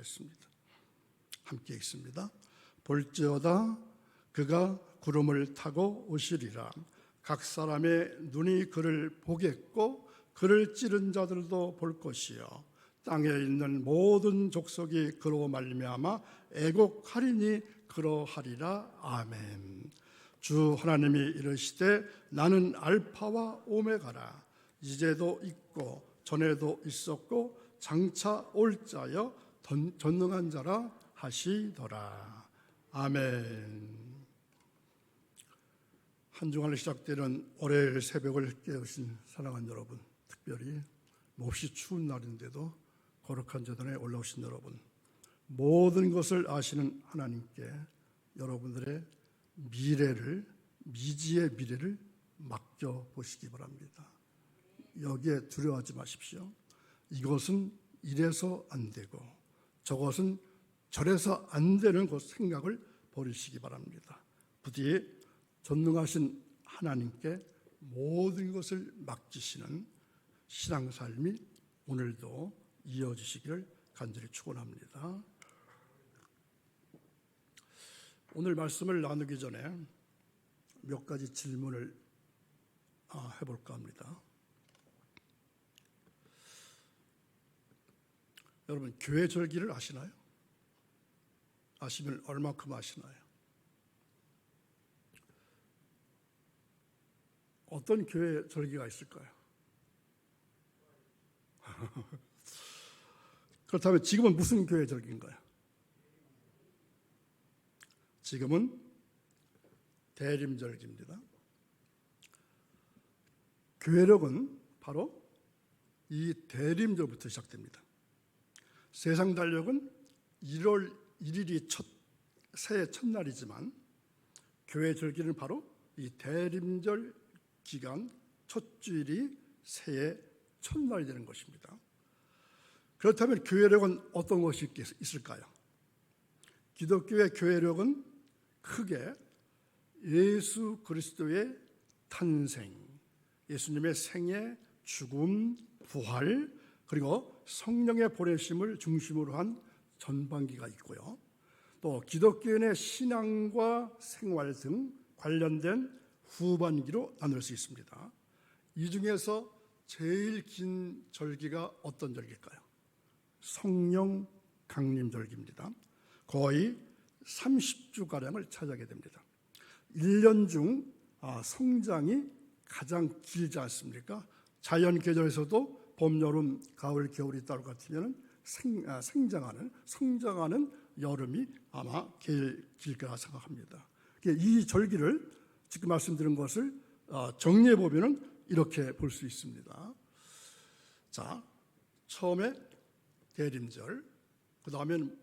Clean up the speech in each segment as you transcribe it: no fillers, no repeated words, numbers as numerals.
했습니다. 함께 읽습니다. 볼지어다 그가 구름을 타고 오시리라. 각 사람의 눈이 그를 보겠고 그를 찌른 자들도 볼 것이요 땅에 있는 모든 족속이 그로 말미암아 애곡하리니 그러하리라. 아멘. 주 하나님이 이르시되 나는 알파와 오메가라. 이제도 있고 전에도 있었고 장차 올 자여 전능한 자라 하시더라. 아멘. 한 주간에 시작되는 월요일 새벽을 깨우신 사랑하는 여러분, 특별히 몹시 추운 날인데도 거룩한 제단에 올라오신 여러분, 모든 것을 아시는 하나님께 여러분들의 미지의 미래를 맡겨보시기 바랍니다. 여기에 두려워하지 마십시오. 이것은 이래서 안 되고 저것은 저래서 안 되는 그 생각을 버리시기 바랍니다. 부디 전능하신 하나님께 모든 것을 맡기시는 신앙삶이 오늘도 이어지시기를 간절히 축원합니다. 오늘 말씀을 나누기 전에 몇 가지 질문을 해볼까 합니다. 여러분, 교회 절기를 아시나요? 아시면 얼마큼 아시나요? 어떤 교회 절기가 있을까요? 그렇다면 지금은 무슨 교회 절기인가요? 지금은 대림절기입니다. 교회력은 바로 이 대림절부터 시작됩니다. 세상 달력은 1월 1일이 새해 첫날이지만 교회 절기는 바로 이 대림절 기간 첫 주일이 새해 첫날이 되는 것입니다. 그렇다면 교회력은 어떤 것이 있을까요? 기독교의 교회력은 크게 예수 그리스도의 탄생, 예수님의 생애, 죽음, 부활, 그리고 성령의 보내심을 중심으로 한 전반기가 있고요. 또 기독교인의 신앙과 생활 등 관련된 후반기로 나눌 수 있습니다. 이 중에서 제일 긴 절기가 어떤 절기일까요? 성령 강림절기입니다. 거의 30주가량을 차지하게 됩니다. 1년 중 성장이 가장 길지 않습니까? 자연 계절에서도 봄, 여름, 가을, 겨울이 따로 같으면 성장하는 여름이 아마 길 거라 생각합니다. 이 절기를 지금 말씀드린 것을 정리해 보면 이렇게 볼 수 있습니다. 자, 처음에 대림절, 그 다음에는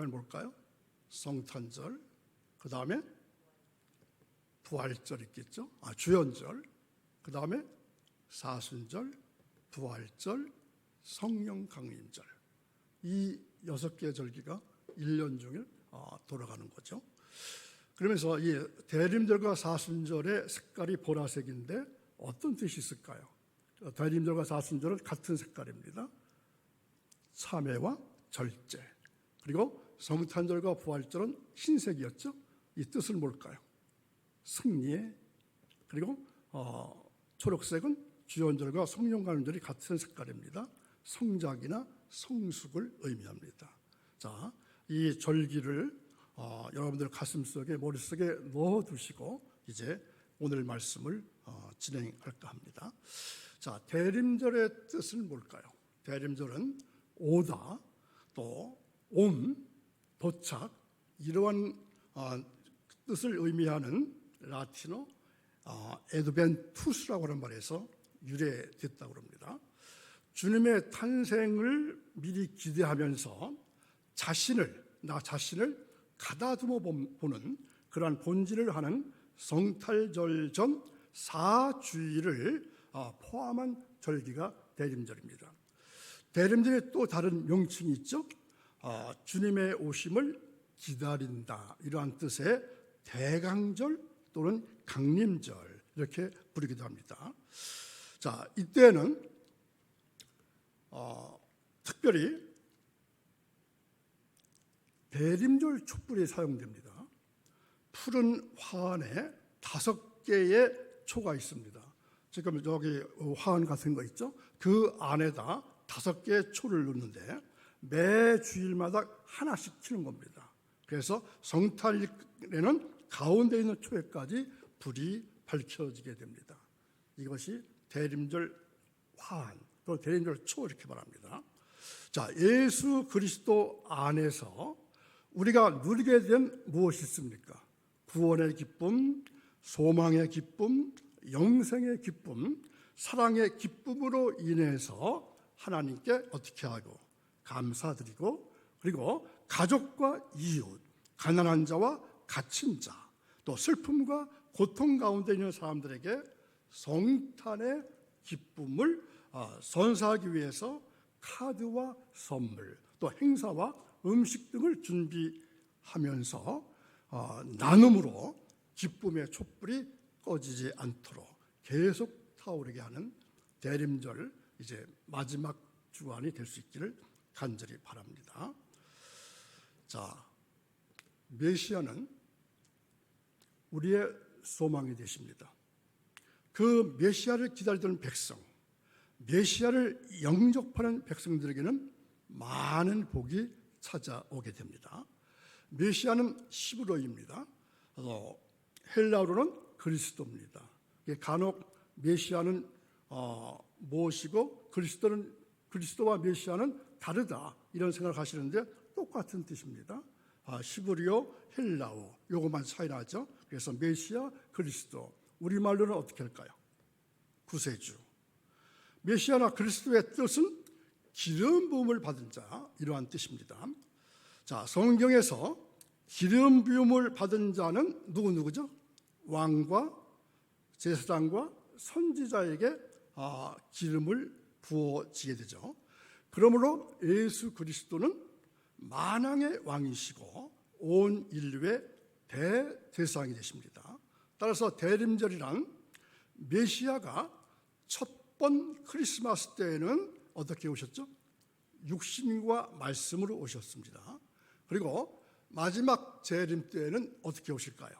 뭘까요? 성탄절, 그 다음에 부활절 있겠죠? 주연절, 그 다음에 사순절, 부활절, 성령 강림절. 이 6개의 절기가 1년 중에 돌아가는 거죠. 그러면서 이 대림절과 사순절의 색깔이 보라색인데 어떤 뜻이 있을까요? 대림절과 사순절은 같은 색깔입니다. 참회와 절제. 그리고 성탄절과 부활절은 흰색이었죠. 이 뜻은 뭘까요? 승리의. 그리고 초록색은 주연절과 성령강림절이 같은 색깔입니다. 성작이나 성숙을 의미합니다. 자, 이 절기를 여러분들 가슴속에, 머릿속에 넣어두시고 이제 오늘 말씀을 진행할까 합니다. 자, 대림절의 뜻은 뭘까요? 대림절은 오다, 또 옴, 도착, 이러한 뜻을 의미하는 라틴어 에드벤투스라고 하는 말에서 유래됐다고 합니다. 주님의 탄생을 미리 기대하면서 나 자신을 가다듬어 보는 그러한 본질을 하는 성탄절 전 4주일을 포함한 절기가 대림절입니다. 대림절에 또 다른 명칭이 있죠. 주님의 오심을 기다린다, 이러한 뜻의 대강절 또는 강림절 이렇게 부르기도 합니다. 자, 이때는 특별히 대림절 촛불이 사용됩니다. 푸른 화환에 5개의 초가 있습니다. 지금 여기 화환 같은 거 있죠? 그 안에다 5개의 초를 넣는데 매 주일마다 하나씩 켜는 겁니다. 그래서 성탄일에는 가운데 있는 초에까지 불이 밝혀지게 됩니다. 이것이 대림절 화환, 또 대림절 초 이렇게 말합니다. 자, 예수 그리스도 안에서 우리가 누리게 된 무엇이 있습니까? 구원의 기쁨, 소망의 기쁨, 영생의 기쁨, 사랑의 기쁨으로 인해서 하나님께 어떻게 하고 감사드리고, 그리고 가족과 이웃, 가난한 자와 갇힌 자, 또 슬픔과 고통 가운데 있는 사람들에게 성탄의 기쁨을 선사하기 위해서 카드와 선물, 또 행사와 음식 등을 준비하면서 나눔으로 기쁨의 촛불이 꺼지지 않도록 계속 타오르게 하는 대림절 이제 마지막 주간이 될 수 있기를 간절히 바랍니다. 자, 메시아는 우리의 소망이 되십니다. 그 메시아를 기다리던 백성, 메시아를 영접하는 백성들에게는 많은 복이 찾아오게 됩니다. 메시아는 히브리어입니다. 헬라어로는 그리스도입니다. 간혹 메시아는 무엇이고 그리스도와 메시아는 다르다 이런 생각을 하시는데 똑같은 뜻입니다. 히브리어, 헬라어 요것만 차이 나죠. 그래서 메시아, 그리스도 우리말로는 어떻게 할까요? 구세주. 메시아나 그리스도의 뜻은 기름 부음을 받은 자 이러한 뜻입니다. 자, 성경에서 기름 부음을 받은 자는 누구죠? 왕과 제사장과 선지자에게 기름을 부어지게 되죠. 그러므로 예수 그리스도는 만왕의 왕이시고 온 인류의 대제사장이 되십니다. 따라서 대림절이란 메시아가 첫 번 크리스마스 때에는 어떻게 오셨죠? 육신과 말씀으로 오셨습니다. 그리고 마지막 재림 때에는 어떻게 오실까요?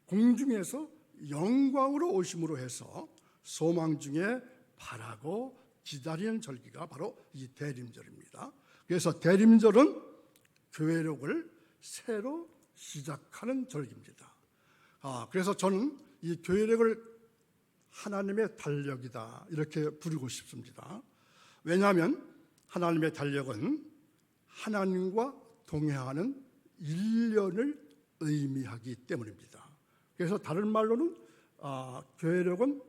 공중에서 영광으로 오심으로 해서 소망 중에 바라고 기다리는 절기가 바로 이 대림절입니다. 그래서 대림절은 교회력을 새로 시작하는 절기입니다. 그래서 저는 이 교회력을 하나님의 달력이다 이렇게 부르고 싶습니다. 왜냐하면 하나님의 달력은 하나님과 동행하는 1년을 의미하기 때문입니다. 그래서 다른 말로는 교회력은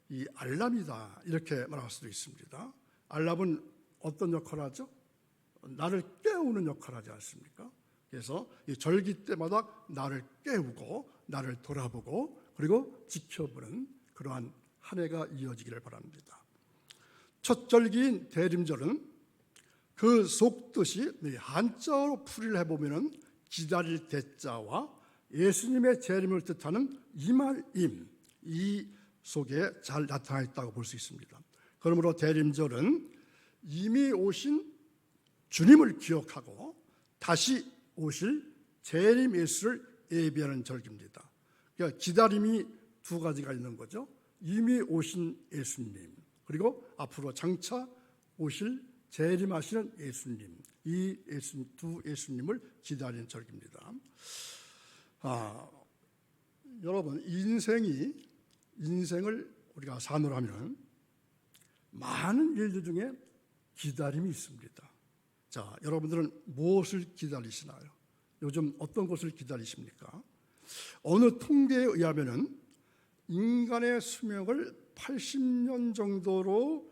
이 알람이다 이렇게 말할 수도 있습니다. 알람은 어떤 역할을 하죠? 나를 깨우는 역할을 하지 않습니까? 그래서 이 절기 때마다 나를 깨우고 나를 돌아보고 그리고 지켜보는 그러한 한 해가 이어지기를 바랍니다. 첫 절기인 대림절은 그 속뜻이 한자어로 풀이를 해보면 기다릴 대자와 예수님의 재림을 뜻하는 이말임 이 속에 잘 나타나 있다고 볼 수 있습니다. 그러므로 대림절은 이미 오신 주님을 기억하고 다시 오실 재림 예수를 예비하는 절기입니다. 그러니까 기다림이 두 가지가 있는 거죠. 이미 오신 예수님 그리고 앞으로 장차 오실 재림하시는 예수님 이 두 예수님을 기다리는 절기입니다. 여러분 인생을 우리가 산으로 하면 많은 일들 중에 기다림이 있습니다. 자, 여러분들은 무엇을 기다리시나요? 요즘 어떤 것을 기다리십니까? 어느 통계에 의하면은 인간의 수명을 80년 정도로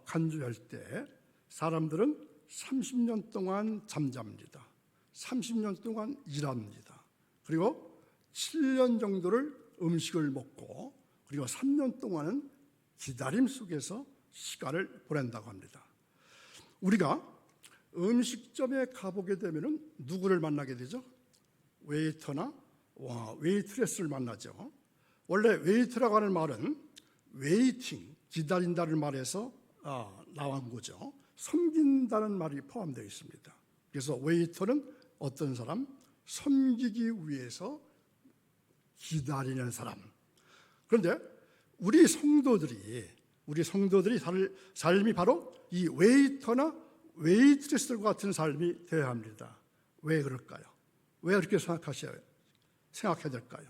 간주할 때 사람들은 30년 동안 잠잡니다. 30년 동안 일합니다. 그리고 7년 정도를 음식을 먹고 그리고 3년 동안은 기다림 속에서 시간을 보낸다고 합니다. 우리가 음식점에 가보게 되면 누구를 만나게 되죠? 웨이터나 웨이트레스를 만나죠. 원래 웨이트라고 하는 말은 웨이팅, 기다린다는 말에서 나온 거죠. 섬긴다는 말이 포함되어 있습니다. 그래서 웨이터는 어떤 사람? 섬기기 위해서 기다리는 사람. 그런데 우리 성도들이 삶이 바로 이 웨이터나 웨이트레스들과 같은 삶이 되어야 합니다. 왜 그럴까요? 왜 그렇게 생각해야 될까요?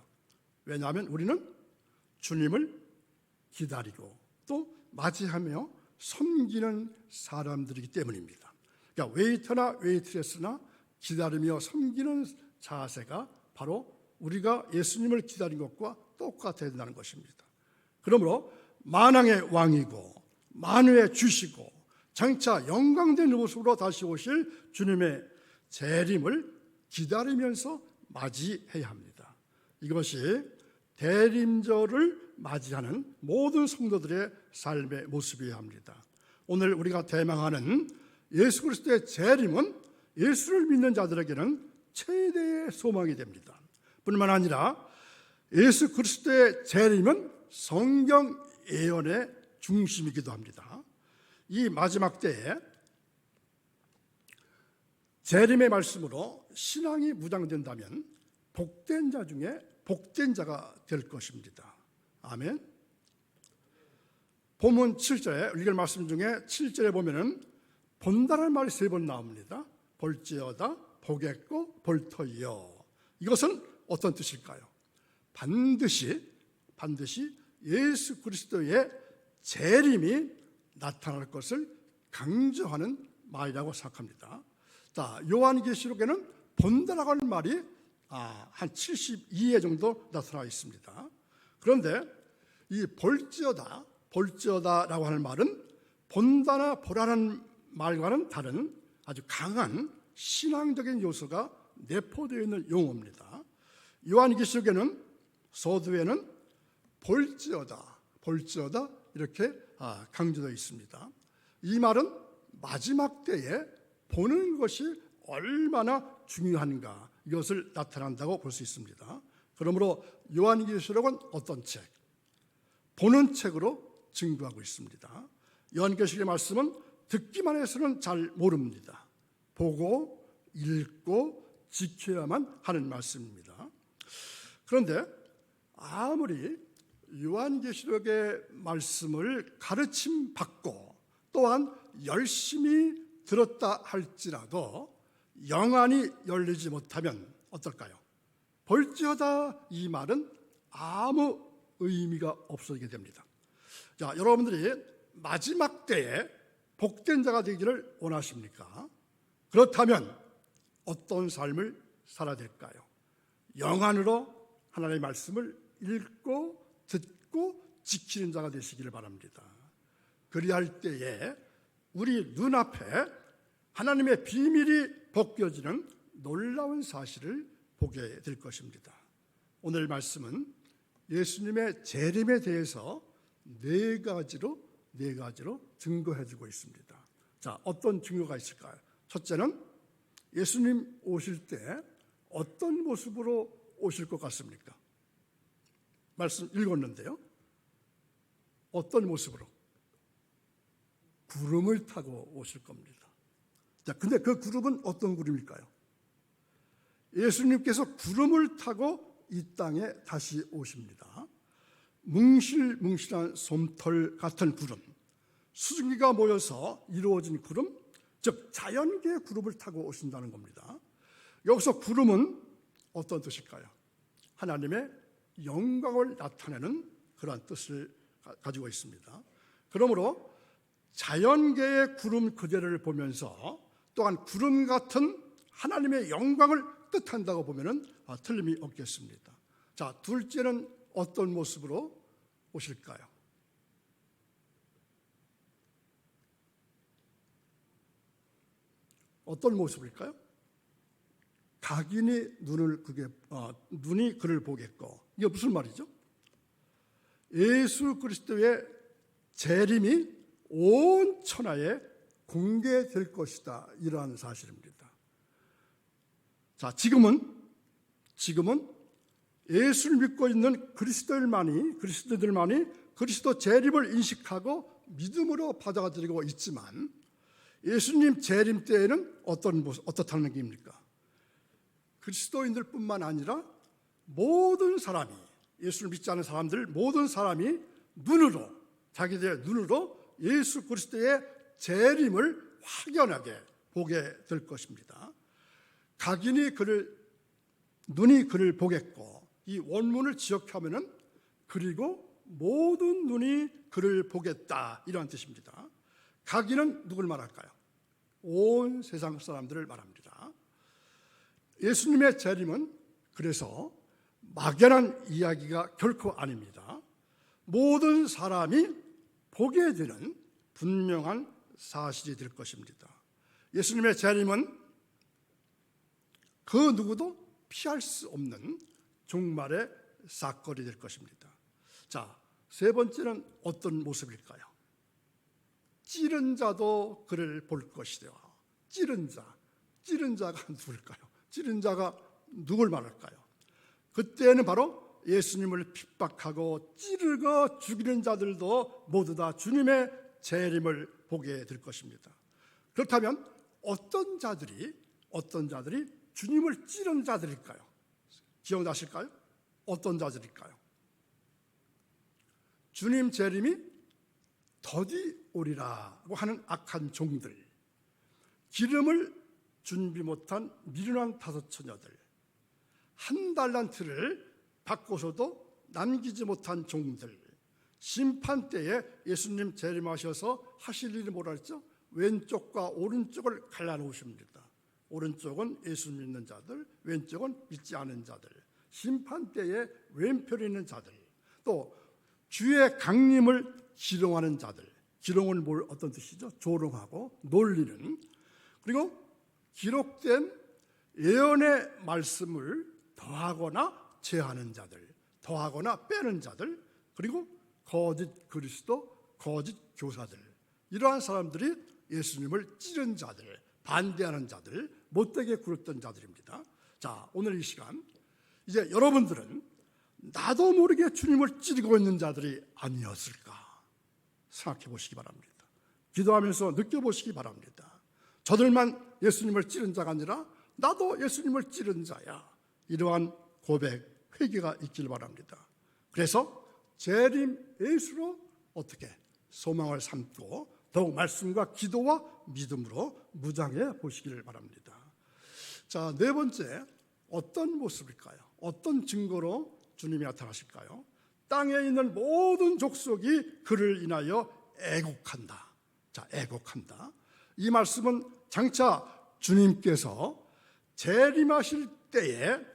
왜냐하면 우리는 주님을 기다리고 또 맞이하며 섬기는 사람들이기 때문입니다. 그러니까 웨이터나 웨이트레스나 기다리며 섬기는 자세가 바로 우리가 예수님을 기다린 것과 똑같아야 된다는 것입니다. 그러므로 만왕의 왕이고 만유의 주시고 장차 영광된 모습으로 다시 오실 주님의 재림을 기다리면서 맞이해야 합니다. 이것이 대림절을 맞이하는 모든 성도들의 삶의 모습이어야 합니다. 오늘 우리가 대망하는 예수 그리스도의 재림은 예수를 믿는 자들에게는 최대의 소망이 됩니다. 뿐만 아니라 예수 그리스도의 재림은 성경 예언의 중심이기도 합니다. 이 마지막 때에 재림의 말씀으로 신앙이 무장된다면 복된 자 중에 복된 자가 될 것입니다. 아멘. 본문 7절에 읽을 말씀 중에 7절에 보면은 본다라는 말이 3번 나옵니다. 볼지어다, 보겠고, 볼터이요. 이것은 어떤 뜻일까요? 반드시 예수 그리스도의 재림이 나타날 것을 강조하는 말이라고 생각합니다. 자, 요한계시록에는 본다라고 하는 말이 한 72회 정도 나타나 있습니다. 그런데 이 볼지어다라고 하는 말은 본다나 보라는 말과는 다른 아주 강한 신앙적인 요소가 내포되어 있는 용어입니다. 요한계시록에는 서두에는 볼지어다 이렇게 강조되어 있습니다. 이 말은 마지막 때에 보는 것이 얼마나 중요한가 이것을 나타난다고 볼 수 있습니다. 그러므로 요한계시록은 어떤 책? 보는 책으로 증거하고 있습니다. 요한계시록의 말씀은 듣기만 해서는 잘 모릅니다. 보고 읽고 지켜야만 하는 말씀입니다. 그런데 아무리 요한계시록의 말씀을 가르침 받고 또한 열심히 들었다 할지라도 영안이 열리지 못하면 어떨까요? 볼지어다 이 말은 아무 의미가 없어지게 됩니다. 자, 여러분들이 마지막 때에 복된 자가 되기를 원하십니까? 그렇다면 어떤 삶을 살아야 될까요? 영안으로 하나님의 말씀을 읽고 듣고 지키는 자가 되시기를 바랍니다. 그리할 때에 우리 눈앞에 하나님의 비밀이 벗겨지는 놀라운 사실을 보게 될 것입니다. 오늘 말씀은 예수님의 재림에 대해서 네 가지로 증거해주고 있습니다. 자, 어떤 증거가 있을까요? 첫째는 예수님 오실 때 어떤 모습으로 오실 것 같습니까? 말씀 읽었는데요. 어떤 모습으로? 구름을 타고 오실 겁니다. 자, 근데 그 구름은 어떤 구름일까요? 예수님께서 구름을 타고 이 땅에 다시 오십니다. 뭉실뭉실한 솜털 같은 구름, 수증기가 모여서 이루어진 구름, 즉 자연계의 구름을 타고 오신다는 겁니다. 여기서 구름은 어떤 뜻일까요? 하나님의 영광을 나타내는 그러한 뜻을 가지고 있습니다. 그러므로 자연계의 구름 그대를 보면서 또한 구름 같은 하나님의 영광을 뜻한다고 보면 틀림이 없겠습니다. 자, 둘째는 어떤 모습으로 오실까요? 어떤 모습일까요? 각인이 눈이 그를 보겠고, 이게 무슨 말이죠? 예수 그리스도의 재림이 온 천하에 공개될 것이다, 이러한 사실입니다. 자, 지금은 예수를 믿고 있는 그리스도들만이 그리스도 재림을 인식하고 믿음으로 받아들이고 있지만 예수님 재림 때에는 어떻다는 얘기입니까? 그리스도인들뿐만 아니라 모든 사람이, 예수를 믿지 않은 사람들 모든 사람이 눈으로, 자기들의 눈으로 예수 그리스도의 재림을 확연하게 보게 될 것입니다. 눈이 그를 보겠고, 이 원문을 지역하면은 그리고 모든 눈이 그를 보겠다, 이러한 뜻입니다. 각인은 누굴 말할까요? 온 세상 사람들을 말합니다. 예수님의 재림은 그래서 막연한 이야기가 결코 아닙니다. 모든 사람이 보게 되는 분명한 사실이 될 것입니다. 예수님의 재림은 그 누구도 피할 수 없는 종말의 사건이 될 것입니다. 자, 세 번째는 어떤 모습일까요? 찌른 자도 그를 볼 것이되어. 찌른 자가 누굴까요? 찌른 자가 누굴 말할까요? 그때는 바로 예수님을 핍박하고 찌르고 죽이는 자들도 모두 다 주님의 재림을 보게 될 것입니다. 그렇다면 어떤 자들이 주님을 찌른 자들일까요? 기억나실까요? 어떤 자들일까요? 주님 재림이 더디 오리라고 하는 악한 종들, 기름을 준비 못한 미련한 다섯 처녀들, 한 달란트를 받고서도 남기지 못한 종들, 심판 때에 예수님 재림하셔서 하실 일이 뭐라 했죠? 왼쪽과 오른쪽을 갈라놓으십니다. 오른쪽은 예수 믿는 자들, 왼쪽은 믿지 않은 자들, 심판 때에 왼편에 있는 자들, 또 주의 강림을 기롱하는 자들. 기롱은 어떤 뜻이죠? 조롱하고 놀리는. 그리고 기록된 예언의 말씀을 더하거나 제하는 자들, 더하거나 빼는 자들, 그리고 거짓 그리스도, 거짓 교사들, 이러한 사람들이 예수님을 찌른 자들, 반대하는 자들, 못되게 굴었던 자들입니다. 자, 오늘 이 시간 이제 여러분들은 나도 모르게 주님을 찌르고 있는 자들이 아니었을까 생각해 보시기 바랍니다. 기도하면서 느껴보시기 바랍니다. 저들만 예수님을 찌른 자가 아니라 나도 예수님을 찌른 자야. 이러한 고백, 회개가 있길 바랍니다. 그래서 재림 예수로 어떻게 소망을 삼고 더욱 말씀과 기도와 믿음으로 무장해 보시기를 바랍니다. 자, 네 번째, 어떤 모습일까요? 어떤 증거로 주님이 나타나실까요? 땅에 있는 모든 족속이 그를 인하여 애곡한다. 자, 애곡한다. 이 말씀은 장차 주님께서 재림하실 때에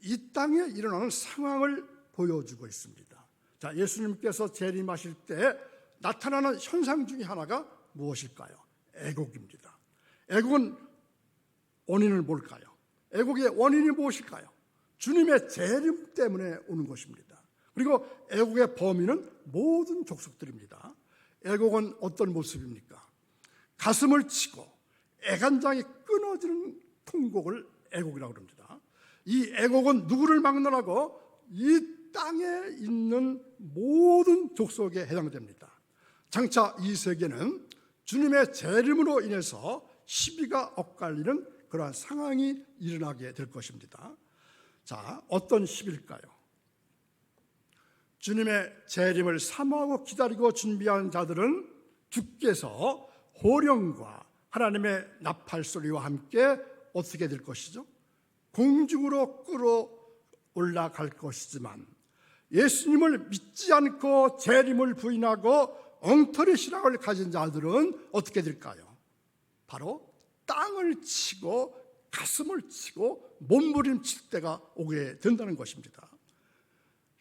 이 땅에 일어나는 상황을 보여주고 있습니다. 자, 예수님께서 재림하실 때 나타나는 현상 중에 하나가 무엇일까요? 애곡입니다. 애곡은 원인은 뭘까요? 애곡의 원인이 무엇일까요? 주님의 재림 때문에 오는 것입니다. 그리고 애곡의 범위는 모든 족속들입니다. 애곡은 어떤 모습입니까? 가슴을 치고 애간장이 끊어지는 통곡을 애곡이라고 합니다. 이 애곡은 누구를 막론하고 이 땅에 있는 모든 족속에 해당됩니다. 장차 이 세계는 주님의 재림으로 인해서 시비가 엇갈리는 그러한 상황이 일어나게 될 것입니다. 자, 어떤 시비일까요? 주님의 재림을 사모하고 기다리고 준비한 자들은 주께서 호령과 하나님의 나팔 소리와 함께 어떻게 될 것이죠? 공중으로 끌어올라갈 것이지만 예수님을 믿지 않고 재림을 부인하고 엉터리 신앙을 가진 자들은 어떻게 될까요? 바로 땅을 치고 가슴을 치고 몸부림칠 때가 오게 된다는 것입니다.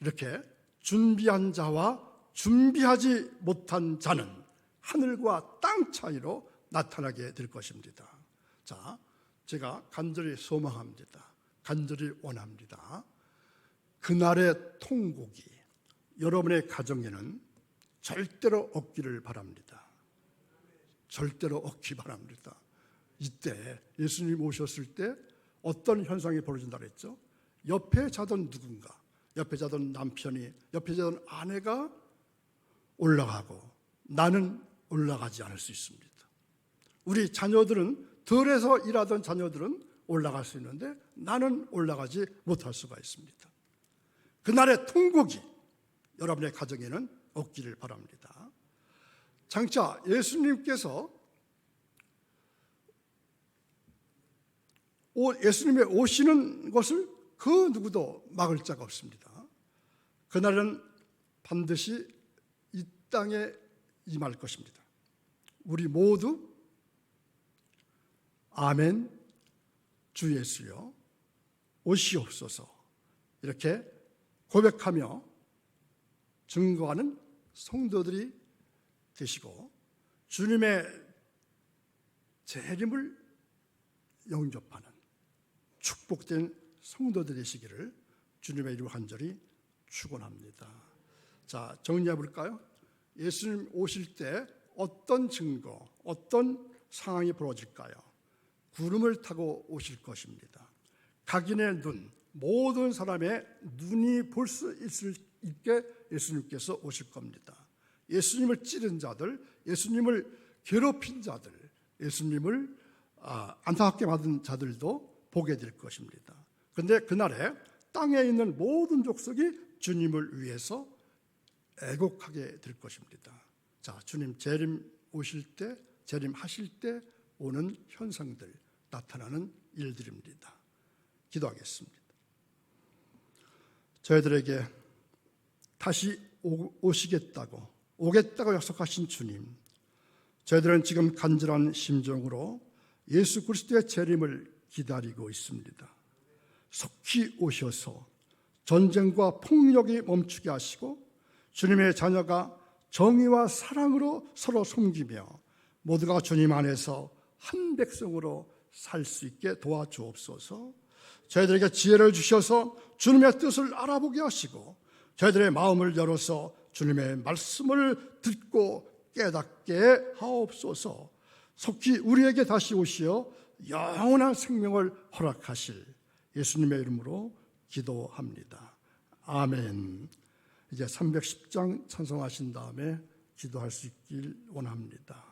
이렇게 준비한 자와 준비하지 못한 자는 하늘과 땅 차이로 나타나게 될 것입니다. 자, 제가 간절히 소망합니다. 간절히 원합니다. 그날의 통곡이 여러분의 가정에는 절대로 없기를 바랍니다. 절대로 없기 바랍니다. 이때 예수님 오셨을 때 어떤 현상이 벌어진다고 했죠? 옆에 자던 누군가, 옆에 자던 남편이, 옆에 자던 아내가 올라가고 나는 올라가지 않을 수 있습니다. 우리 자녀들은, 들에서 일하던 자녀들은 올라갈 수 있는데 나는 올라가지 못할 수가 있습니다. 그날의 통곡이 여러분의 가정에는 없기를 바랍니다. 장차 예수님께서 예수님의 오시는 것을 그 누구도 막을 자가 없습니다. 그날은 반드시 이 땅에 임할 것입니다. 우리 모두 아멘 주 예수여 오시옵소서 이렇게 고백하며 증거하는 성도들이 되시고 주님의 재림을 영접하는 축복된 성도들이 되시기를 주님의 이름으로 간절히 축원합니다. 자, 정리해 볼까요? 예수님 오실 때 어떤 증거, 어떤 상황이 벌어질까요? 구름을 타고 오실 것입니다. 각인의 눈, 모든 사람의 눈이 볼 수 있게 예수님께서 오실 겁니다. 예수님을 찌른 자들, 예수님을 괴롭힌 자들, 예수님을 안타깝게 받은 자들도 보게 될 것입니다. 그런데 그날에 땅에 있는 모든 족속이 주님을 위해서 애곡하게 될 것입니다. 자, 주님 재림 오실 때, 재림하실 때 오는 현상들, 나타나는 일들입니다. 기도하겠습니다. 저희들에게 다시 오겠다고 약속하신 주님, 저희들은 지금 간절한 심정으로 예수 그리스도의 재림을 기다리고 있습니다. 속히 오셔서 전쟁과 폭력이 멈추게 하시고 주님의 자녀가 정의와 사랑으로 서로 섬기며 모두가 주님 안에서 한 백성으로 살 수 있게 도와주옵소서. 저희들에게 지혜를 주셔서 주님의 뜻을 알아보게 하시고 저희들의 마음을 열어서 주님의 말씀을 듣고 깨닫게 하옵소서. 속히 우리에게 다시 오시어 영원한 생명을 허락하실 예수님의 이름으로 기도합니다. 아멘. 이제 310장 찬송하신 다음에 기도할 수 있길 원합니다.